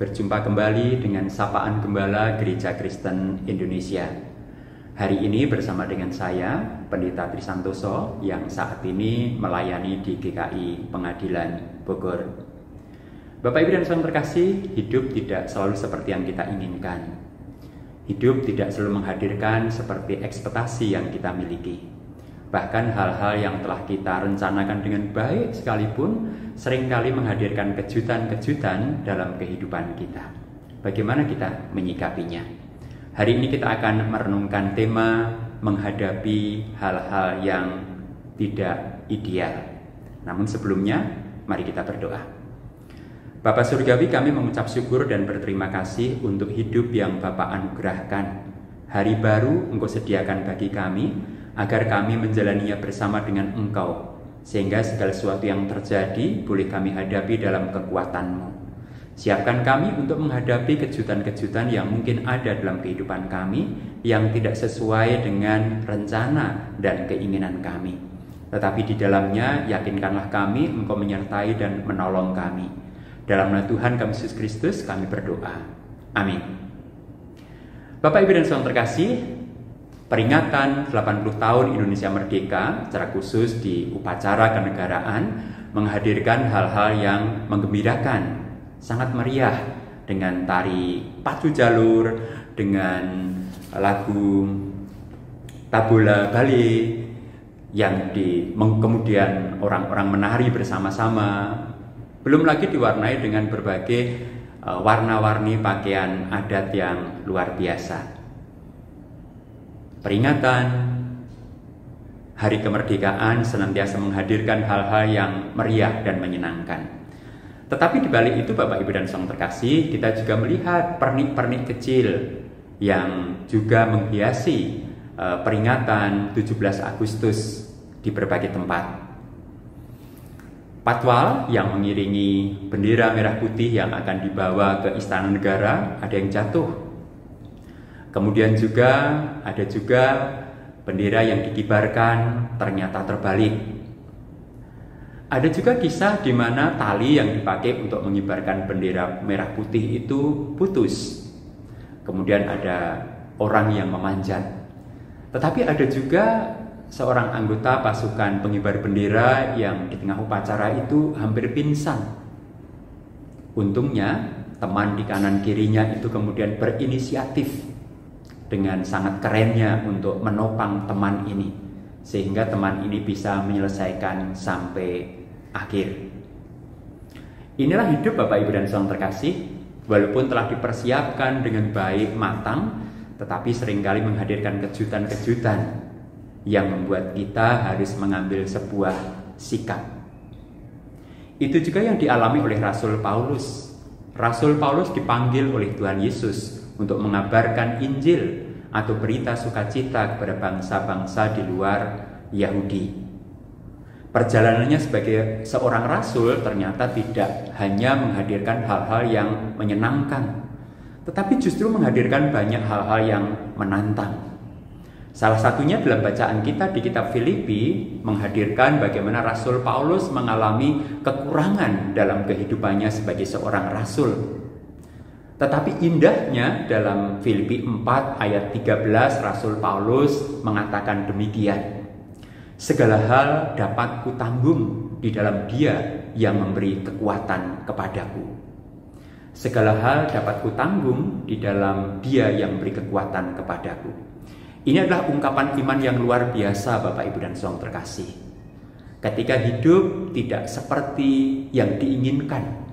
Berjumpa kembali dengan Sapaan Gembala Gereja Kristen Indonesia. Hari ini bersama dengan saya, Pendeta Trisantoso, yang saat ini melayani di GKI Pengadilan Bogor. Bapak Ibu dan Saudara terkasih, hidup tidak selalu seperti yang kita inginkan. Hidup tidak selalu menghadirkan seperti ekspektasi yang kita miliki. Bahkan hal-hal yang telah kita rencanakan dengan baik sekalipun seringkali menghadirkan kejutan-kejutan dalam kehidupan kita. Bagaimana kita menyikapinya? Hari ini kita akan merenungkan tema menghadapi hal-hal yang tidak ideal. Namun sebelumnya, mari kita berdoa. Bapa Surgawi, kami mengucap syukur dan berterima kasih untuk hidup yang Bapa anugerahkan. Hari baru Engkau sediakan bagi kami, agar kami menjalaninya bersama dengan Engkau, sehingga segala sesuatu yang terjadi boleh kami hadapi dalam kekuatan-Mu. Siapkan kami untuk menghadapi kejutan-kejutan yang mungkin ada dalam kehidupan kami, yang tidak sesuai dengan rencana dan keinginan kami. Tetapi di dalamnya, yakinkanlah kami, Engkau menyertai dan menolong kami. Dalam nama Tuhan kami Yesus Kristus, kami berdoa. Amin. Bapak, Ibu, dan Saudara terkasih, peringatan 80 tahun Indonesia Merdeka, secara khusus di upacara kenegaraan, menghadirkan hal-hal yang menggembirakan, sangat meriah, dengan tari pacu jalur, dengan lagu Tabola Bale, yang kemudian orang-orang menari bersama-sama, belum lagi diwarnai dengan berbagai warna-warni pakaian adat yang luar biasa. Peringatan Hari Kemerdekaan senantiasa menghadirkan hal-hal yang meriah dan menyenangkan. Tetapi di balik itu, Bapak, Ibu, dan Saudara terkasih, kita juga melihat pernik-pernik kecil yang juga menghiasi peringatan 17 Agustus di berbagai tempat. Patwal yang mengiringi bendera merah putih yang akan dibawa ke Istana Negara ada yang jatuh. Kemudian ada juga bendera yang dikibarkan ternyata terbalik. Ada juga kisah di mana tali yang dipakai untuk mengibarkan bendera merah putih itu putus. Kemudian ada orang yang memanjat. Tetapi ada juga seorang anggota pasukan pengibar bendera yang di tengah upacara itu hampir pingsan. Untungnya teman di kanan kirinya itu kemudian berinisiatif dengan sangat kerennya untuk menopang teman ini, sehingga teman ini bisa menyelesaikan sampai akhir. Inilah hidup, Bapak, Ibu, dan Saudara terkasih. Walaupun telah dipersiapkan dengan baik matang, tetapi seringkali menghadirkan kejutan-kejutan yang membuat kita harus mengambil sebuah sikap. Itu juga yang dialami oleh Rasul Paulus. Rasul Paulus dipanggil oleh Tuhan Yesus untuk mengabarkan Injil atau berita sukacita kepada bangsa-bangsa di luar Yahudi. Perjalanannya sebagai seorang rasul ternyata tidak hanya menghadirkan hal-hal yang menyenangkan, tetapi justru menghadirkan banyak hal-hal yang menantang. Salah satunya dalam bacaan kita di kitab Filipi menghadirkan bagaimana Rasul Paulus mengalami kekurangan dalam kehidupannya sebagai seorang rasul. Tetapi indahnya dalam Filipi 4 ayat 13 Rasul Paulus mengatakan demikian. Segala hal dapat kutanggung di dalam Dia yang memberi kekuatan kepadaku. Segala hal dapat kutanggung di dalam Dia yang memberi kekuatan kepadaku. Ini adalah ungkapan iman yang luar biasa, Bapak, Ibu, dan Saudara terkasih. Ketika hidup tidak seperti yang diinginkan,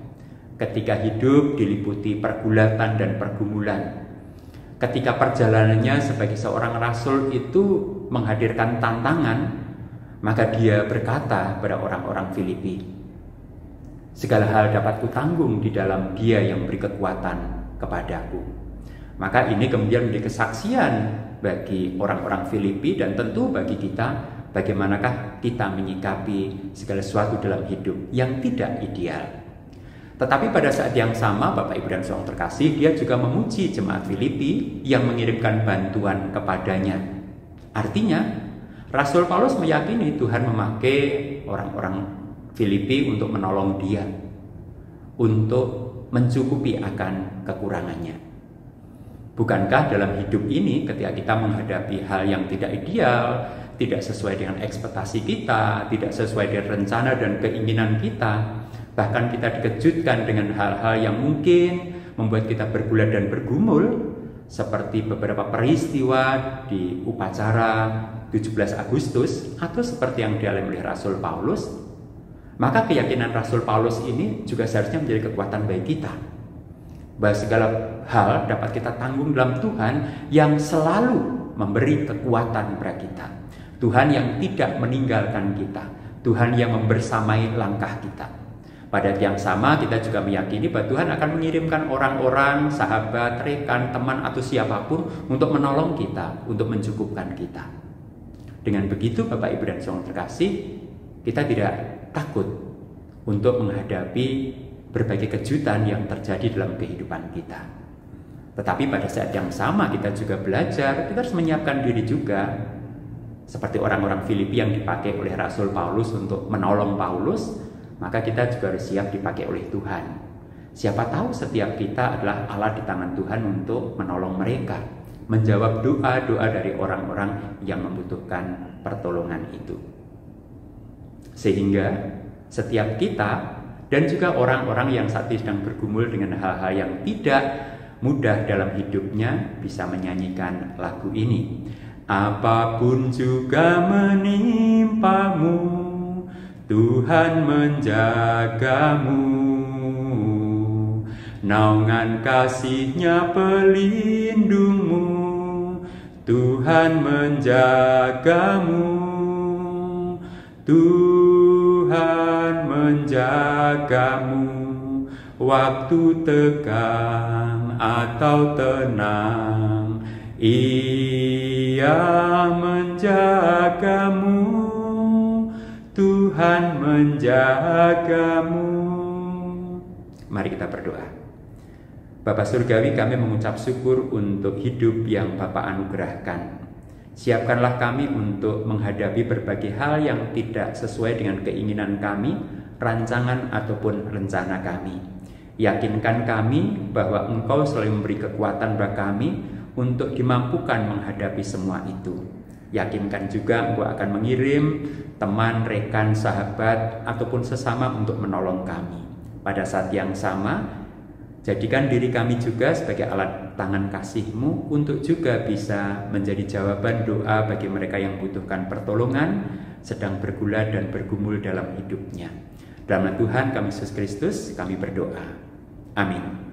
ketika hidup diliputi pergulatan dan pergumulan, ketika perjalanannya sebagai seorang rasul itu menghadirkan tantangan, maka dia berkata pada orang-orang Filipi, segala hal dapat kutanggung di dalam Dia yang memberi kekuatan kepadaku. Maka ini kemudian menjadi kesaksian bagi orang-orang Filipi dan tentu bagi kita, bagaimanakah kita menyikapi segala sesuatu dalam hidup yang tidak ideal. Tetapi pada saat yang sama, Bapak, Ibu, dan Saudara terkasih, dia juga memuji jemaat Filipi yang mengirimkan bantuan kepadanya. Artinya, Rasul Paulus meyakini Tuhan memakai orang-orang Filipi untuk menolong dia, untuk mencukupi akan kekurangannya. Bukankah dalam hidup ini ketika kita menghadapi hal yang tidak ideal, tidak sesuai dengan ekspektasi kita, tidak sesuai dengan rencana dan keinginan kita, bahkan kita dikejutkan dengan hal-hal yang mungkin membuat kita bergulat dan bergumul, seperti beberapa peristiwa di upacara 17 Agustus atau seperti yang dialami oleh Rasul Paulus, maka keyakinan Rasul Paulus ini juga seharusnya menjadi kekuatan bagi kita, bahwa segala hal dapat kita tanggung dalam Tuhan yang selalu memberi kekuatan kepada kita, Tuhan yang tidak meninggalkan kita, Tuhan yang membersamai langkah kita. Pada yang sama kita juga meyakini bahwa Tuhan akan mengirimkan orang-orang, sahabat, rekan, teman atau siapapun untuk menolong kita, untuk mencukupkan kita. Dengan begitu Bapak Ibu dan Saudara terkasih, kita tidak takut untuk menghadapi berbagai kejutan yang terjadi dalam kehidupan kita. Tetapi pada saat yang sama kita juga belajar, kita harus menyiapkan diri juga seperti orang-orang Filipi yang dipakai oleh Rasul Paulus untuk menolong Paulus, maka kita juga harus siap dipakai oleh Tuhan. Siapa tahu setiap kita adalah alat di tangan Tuhan untuk menolong mereka, menjawab doa-doa dari orang-orang yang membutuhkan pertolongan itu. Sehingga setiap kita dan juga orang-orang yang saat ini sedang bergumul dengan hal-hal yang tidak mudah dalam hidupnya bisa menyanyikan lagu ini. Apapun juga menimpamu, Tuhan menjagamu, naungan kasih-Nya pelindungmu, Tuhan menjagamu, Tuhan menjagamu, waktu tegang atau tenang, Ia menjagamu, Tuhan menjagamu. Mari kita berdoa. Bapa Surgawi, kami mengucap syukur untuk hidup yang Bapa anugerahkan. Siapkanlah kami untuk menghadapi berbagai hal yang tidak sesuai dengan keinginan kami, rancangan ataupun rencana kami. Yakinkan kami bahwa Engkau selalu memberi kekuatan bagi kami untuk dimampukan menghadapi semua itu. Yakinkan juga Engkau akan mengirim teman, rekan, sahabat, ataupun sesama untuk menolong kami. Pada saat yang sama, jadikan diri kami juga sebagai alat tangan kasih-Mu untuk juga bisa menjadi jawaban doa bagi mereka yang membutuhkan pertolongan, sedang bergulat dan bergumul dalam hidupnya. Dalam nama Tuhan kami Yesus Kristus, kami berdoa. Amin.